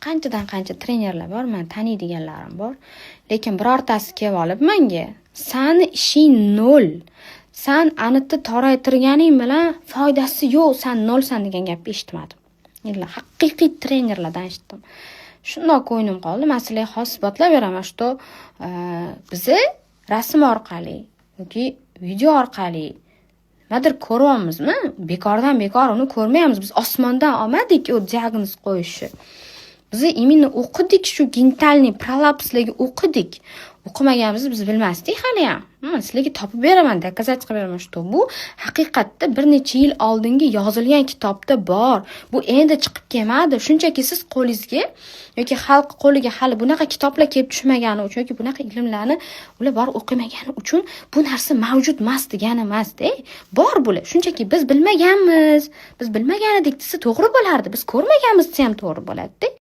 qanchadan qancha trenerlar bor, men taniydiganlarim bor. Lekin birortasi kelib olib menga, "Sani ishing nol. Sen anitni toraytirganing bilan foydasi yo'q, sen nolsan" degan gapni eshitmadim. Illa haqiqiy trenerlardan eshitdim. Shundoq ko'nglim qoldi. Men sizlarga hozir isbotlab beraman, что bizni rasm orqali yoki video orqali nimadir ko'ryapmizmi? Bekordan bekor uni ko'rmayapmiz. Biz osmondan olmadik u diagnoz qo'yishni. Biz imенно o'qidik, shu gentalniy prolapslarga o'qidik. O'qimaganimizni biz bilmasdik hali ham. Sizlarga topib beraman, dokazat qilib beraman, что bu haqiqatda bir necha yil oldingi yozilgan kitobda bor. Bu endi chiqib kelmadi. Shunchaki siz qo'lingizga yoki xalq qo'liga hali bunaqa kitoblar kelib tushmagani uchun yoki bunaqa ilmlarni ular bor o'qimagani uchun bu narsa mavjud emas degani emas-da. Bor bular. Shunchaki biz bilmaganmiz. Biz bilmagan edik desa to'g'ri bo'lardi. Biz ko'rmaganmiz desa ham to'g'ri bo'ladi-da.